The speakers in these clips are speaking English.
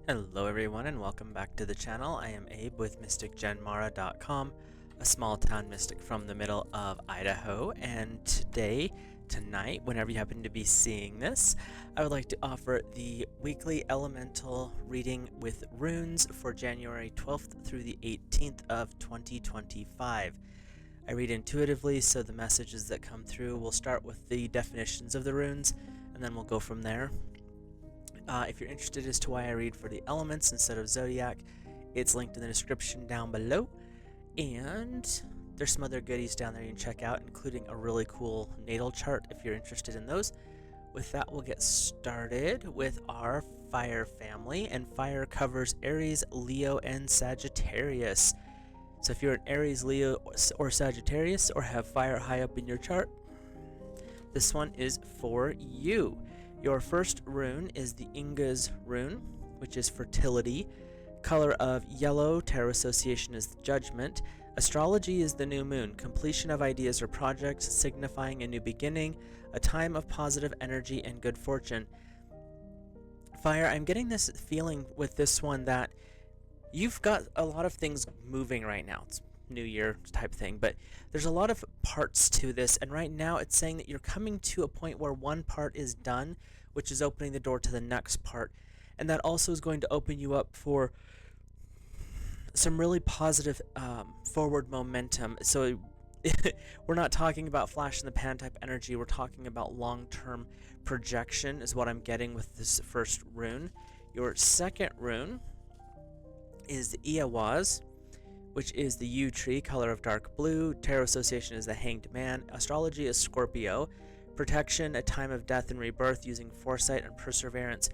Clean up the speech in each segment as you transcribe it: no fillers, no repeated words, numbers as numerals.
Hello everyone and welcome back to the channel. I am Abe with MysticGenMara.com, a small town mystic from the middle of Idaho, and tonight, whenever you happen to be seeing this, I would like to offer the weekly elemental reading with runes for January 12th through the 18th of 2025. I read intuitively, so the messages that come through will start with the definitions of the runes, and then we'll go from there. If you're interested as to why I read for the elements instead of zodiac, it's linked in the description down below. And there's some other goodies down there you can check out, including a really cool natal chart if you're interested in those. With that, we'll get started with our fire family, and fire covers Aries, Leo, and Sagittarius. So if you're an Aries, Leo, or Sagittarius, or have fire high up in your chart, this one is for you. Your first rune is the Inga's rune, which is fertility. Color of yellow, tarot association is judgment. Astrology is the new moon, completion of ideas or projects, signifying a new beginning, a time of positive energy and good fortune. Fire, I'm getting this feeling with this one that you've got a lot of things moving right now. It's New Year type thing, but there's a lot of parts to this, and right now it's saying that you're coming to a point where one part is done, which is opening the door to the next part, and that also is going to open you up for some really positive forward momentum. So we're not talking about flash in the pan type energy, we're talking about long-term projection is what I'm getting with this first rune. Your second rune is the Iawaz, which is the yew tree, color of dark blue. Tarot association is the hanged man. Astrology is Scorpio. Protection, a time of death and rebirth using foresight and perseverance.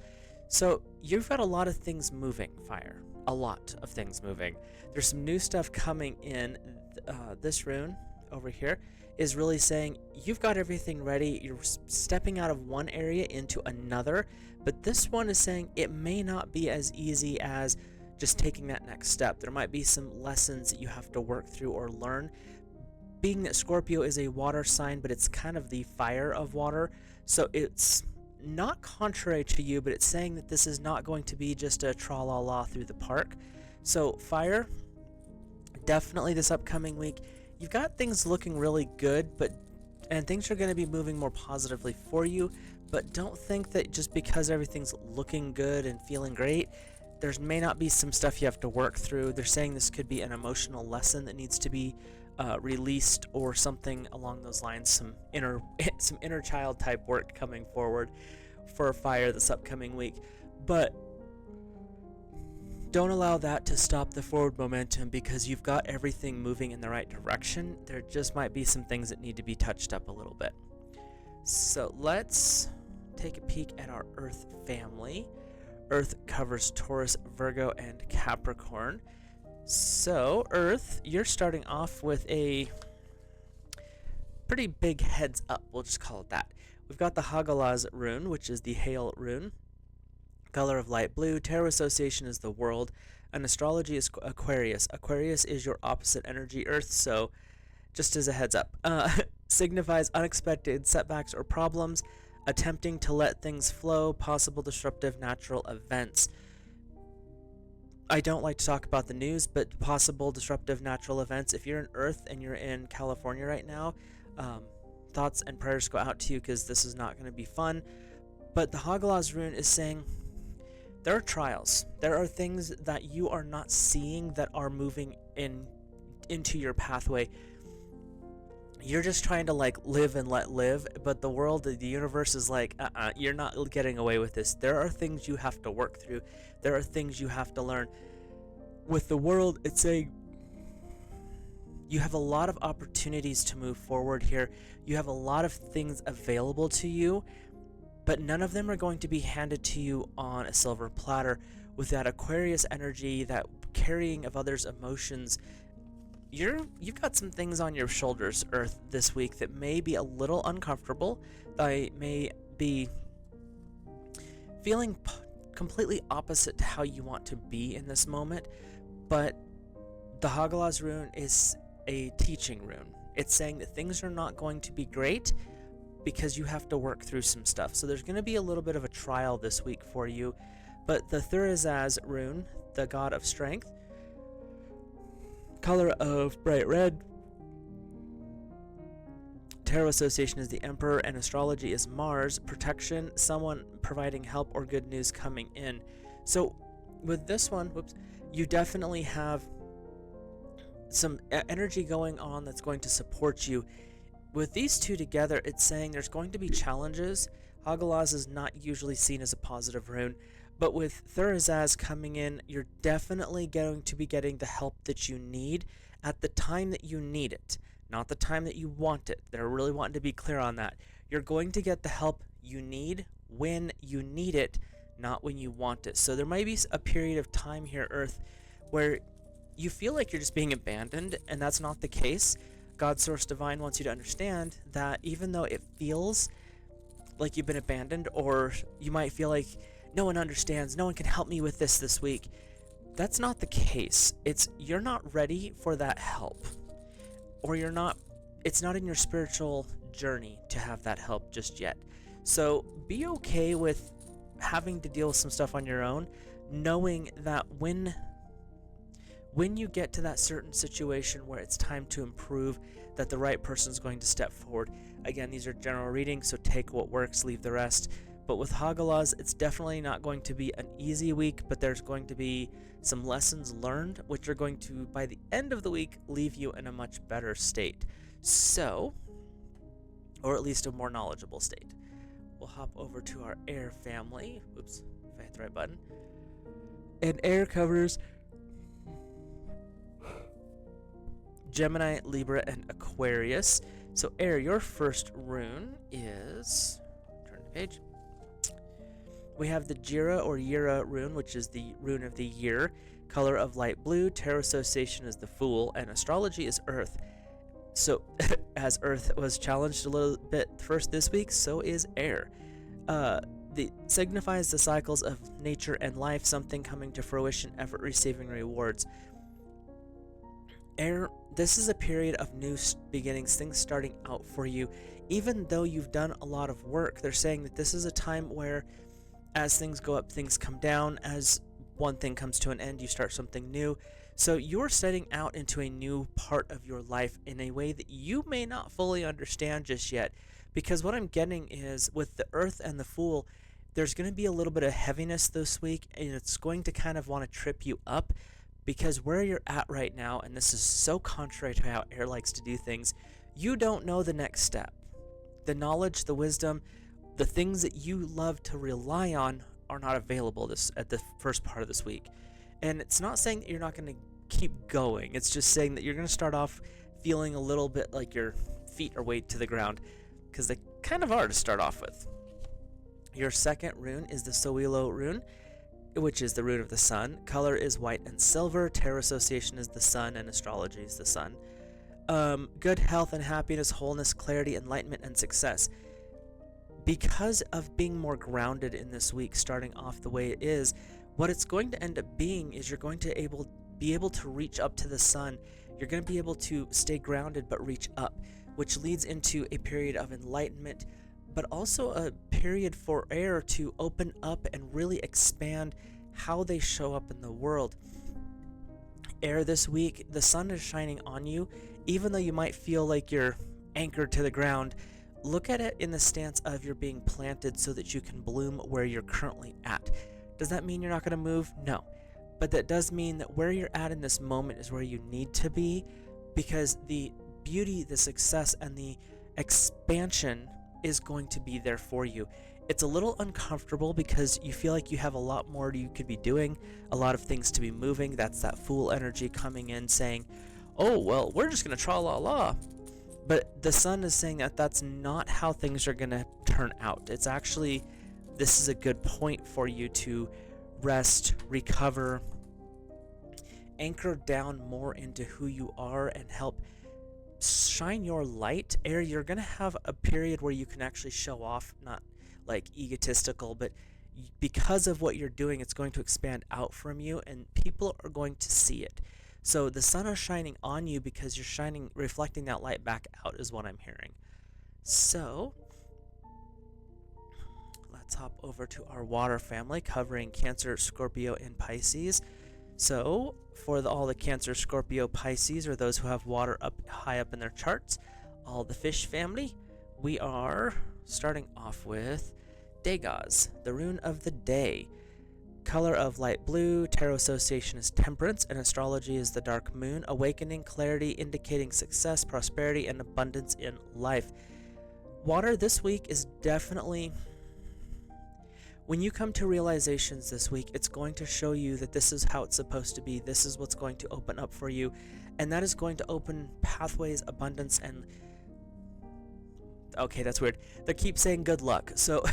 So you've got a lot of things moving, fire. A lot of things moving. There's some new stuff coming in. This rune over here is really saying you've got everything ready. You're stepping out of one area into another, but this one is saying it may not be as easy as just taking that next step. There might be some lessons that you have to work through or learn. Being that Scorpio is a water sign, but it's kind of the fire of water, so it's not contrary to you, but it's saying that this is not going to be just a tra-la-la through the park. So fire, definitely this upcoming week, you've got things looking really good, and things are going to be moving more positively for you, but don't think that just because everything's looking good and feeling great, there may not be some stuff you have to work through. They're saying this could be an emotional lesson that needs to be released or something along those lines, some inner child type work coming forward for fire this upcoming week. But don't allow that to stop the forward momentum, because you've got everything moving in the right direction. There just might be some things that need to be touched up a little bit. So let's take a peek at our Earth family. Earth covers Taurus, Virgo, and Capricorn. So, Earth, you're starting off with a pretty big heads up, we'll just call it that. We've got the Hagalaz rune, which is the hail rune. Color of light blue. Tarot association is the world. And astrology is Aquarius. Aquarius is your opposite energy, Earth, so just as a heads up. Signifies unexpected setbacks or problems, attempting to let things flow, possible disruptive natural events. I don't like to talk about the news, but possible disruptive natural events. If you're in Earth and you're in California right now, thoughts and prayers go out to you, because this is not going to be fun. But the Hagalaz rune is saying there are trials. There are things that you are not seeing that are moving into your pathway. You're just trying to live and let live, but the world, the universe is like, you're not getting away with this. There are things you have to work through. There are things you have to learn. With the world, it's saying you have a lot of opportunities to move forward here. You have a lot of things available to you, but none of them are going to be handed to you on a silver platter. With that Aquarius energy, that carrying of others' emotions, you've got some things on your shoulders, Earth, this week that may be a little uncomfortable. That may be feeling completely opposite to how you want to be in this moment. But the Hagalaz rune is a teaching rune. It's saying that things are not going to be great because you have to work through some stuff. So there's going to be a little bit of a trial this week for you, But the Thurizaz rune, the god of strength, color of bright red, tarot association is the Emperor, and astrology is Mars, protection, someone providing help or good news coming in. So with this one, you definitely have some energy going on that's going to support you. With these two together, it's saying there's going to be challenges. Hagalaz is not usually seen as a positive rune, but with Thurizaz coming in, you're definitely going to be getting the help that you need at the time that you need it, not the time that you want it. They're really wanting to be clear on that. You're going to get the help you need when you need it, not when you want it. So there might be a period of time here, Earth, where you feel like you're just being abandoned, and that's not the case. God Source Divine wants you to understand that even though it feels like you've been abandoned, or you might feel like no one understands, no one can help me with this week, that's not the case. It's you're not ready for that help, or it's not in your spiritual journey to have that help just yet. So be okay with having to deal with some stuff on your own, knowing that when you get to that certain situation where it's time to improve, that the right person is going to step forward. Again, these are general readings, so take what works, leave the rest. But with Hagalaz, it's definitely not going to be an easy week, but there's going to be some lessons learned, which are going to, by the end of the week, leave you in a much better state. So, or at least a more knowledgeable state. We'll hop over to our air family. Oops, if I hit the right button. And air covers Gemini, Libra, and Aquarius. So air, your first rune is, turn the page. We have the Jira or Yira rune, which is the rune of the year. Color of light blue, tarot association is the Fool, and astrology is Earth. So as Earth was challenged a little bit first this week, so is air. The signifies the cycles of nature and life, something coming to fruition, effort receiving rewards. Air, this is a period of new beginnings, things starting out for you. Even though you've done a lot of work, they're saying that this is a time where as things go up, things come down. As one thing comes to an end, you start something new. So you're setting out into a new part of your life in a way that you may not fully understand just yet. Because what I'm getting is with the Earth and the Fool, there's going to be a little bit of heaviness this week, and it's going to kind of want to trip you up. Because where you're at right now, and this is so contrary to how air likes to do things, you don't know the next step. The knowledge, the wisdom, the things that you love to rely on are not available at the first part of this week. And it's not saying that you're not going to keep going. It's just saying that you're going to start off feeling a little bit like your feet are weighed to the ground, because they kind of are to start off with. Your second rune is the Soilo rune, which is the rune of the sun. Color is white and silver. Tarot association is the sun, and astrology is the sun. Good health and happiness, wholeness, clarity, enlightenment, and success. Because of being more grounded in this week, starting off the way it is, what it's going to end up being is you're going to be able to reach up to the sun. You're going to be able to stay grounded but reach up, which leads into a period of enlightenment, but also a period for air to open up and really expand how they show up in the world. Air, this week, the sun is shining on you. Even though you might feel like you're anchored to the ground, look at it in the stance of you're being planted so that you can bloom where you're currently at. Does that mean you're not going to move? No. But that does mean that where you're at in this moment is where you need to be, because the beauty, the success, and the expansion is going to be there for you. It's a little uncomfortable because you feel like you have a lot more you could be doing, a lot of things to be moving. That's that Fool energy coming in saying, oh, well, we're just going to tra-la-la. But the sun is saying that that's not how things are going to turn out. It's actually, this is a good point for you to rest, recover, anchor down more into who you are, and help shine your light. Air, you're going to have a period where you can actually show off, not like egotistical, but because of what you're doing, it's going to expand out from you, and people are going to see it. So the sun is shining on you because you're shining, reflecting that light back out is what I'm hearing. So let's hop over to our water family covering Cancer, Scorpio, and Pisces. So, for all the Cancer, Scorpio, Pisces, or those who have water up high up in their charts, all the fish family, we are starting off with Degas, the rune of the day. Color of light blue, tarot association is temperance, and astrology is the dark moon, awakening, clarity, indicating success, prosperity, and abundance in life. Water this week is definitely, when you come to realizations this week, it's going to show you that this is how it's supposed to be. This is what's going to open up for you, and that is going to open pathways, abundance, and okay, that's weird. They keep saying good luck, so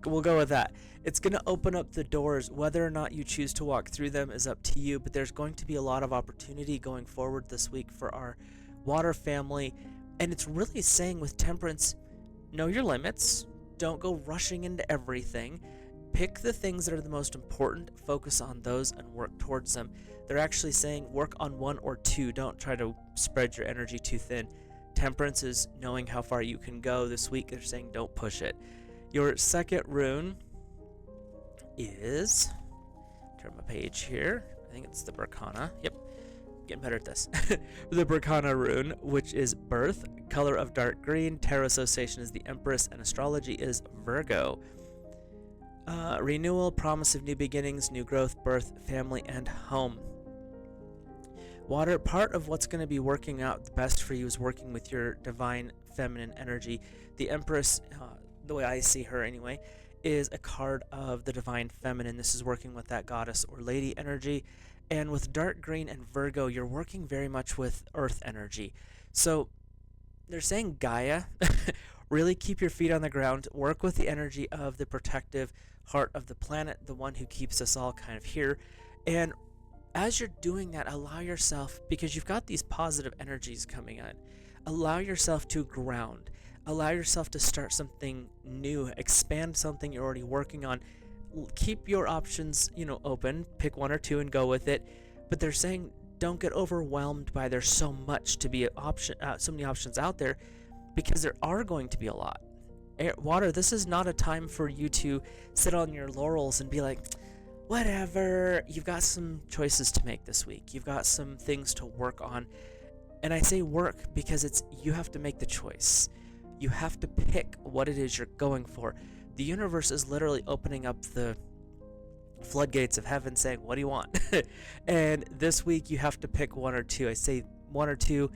we'll go with that. It's going to open up the doors. Whether or not you choose to walk through them is up to you, but there's going to be a lot of opportunity going forward this week for our water family. And it's really saying with temperance, know your limits. Don't go rushing into everything. Pick the things that are the most important, focus on those, and work towards them. They're actually saying work on one or two. Don't try to spread your energy too thin. Temperance is knowing how far you can go. This week they're saying don't push it. Your second rune is, turn my page here, I think it's the Berkana. Yep, getting better at this. The Berkana rune, which is birth, color of dark green, tarot association is the Empress, and astrology is Virgo. Renewal, promise of new beginnings, new growth, birth, family, and home. Water, part of what's going to be working out the best for you is working with your divine feminine energy. The Empress, the way I see her anyway, is a card of the divine feminine. This is working with that goddess or lady energy. And with dark green and Virgo, you're working very much with earth energy. So they're saying Gaia, really keep your feet on the ground, work with the energy of the protective heart of the planet, the one who keeps us all kind of here. And as you're doing that, allow yourself, because you've got these positive energies coming in, allow yourself to ground. Allow yourself to start something new, expand something you're already working on. Keep your options, open. Pick one or two and go with it. But they're saying don't get overwhelmed by there's so much to be so many options out there, because there are going to be a lot. Water, this is not a time for you to sit on your laurels and be like, whatever. You've got some choices to make this week. You've got some things to work on. And I say work because you have to make the choice. You have to pick what it is you're going for. The universe is literally opening up the floodgates of heaven saying, what do you want? And this week you have to pick one or two. I say one or two,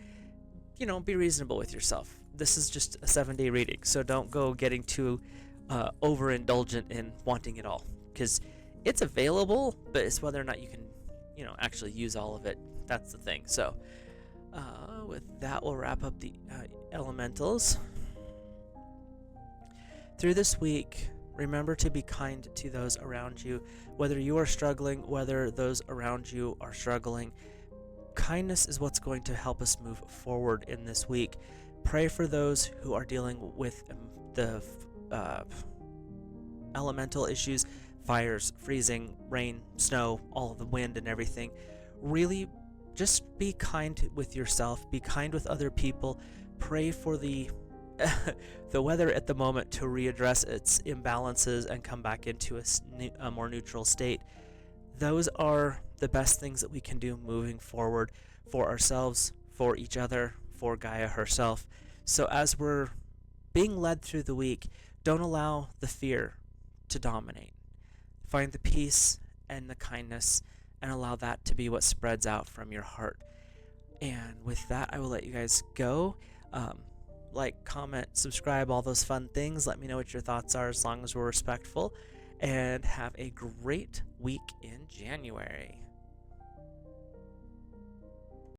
be reasonable with yourself. This is just a 7-day reading, so don't go getting too overindulgent in wanting it all, because it's available, but it's whether or not you can, actually use all of it. That's the thing. So with that, we'll wrap up the elementals. Through this week, remember to be kind to those around you, whether you are struggling, whether those around you are struggling. Kindness is what's going to help us move forward in this week. Pray for those who are dealing with the elemental issues, fires, freezing, rain, snow, all of the wind and everything. Really, just be kind with yourself, be kind with other people. Pray for the weather at the moment to readdress its imbalances and come back into a more neutral state. Those are the best things that we can do moving forward for ourselves, for each other, for Gaia herself. So as we're being led through the week, don't allow the fear to dominate. Find the peace and the kindness and allow that to be what spreads out from your heart. And with that, I will let you guys go. Like, comment, subscribe, all those fun things. Let me know what your thoughts are, as long as we're respectful. And have a great week in January.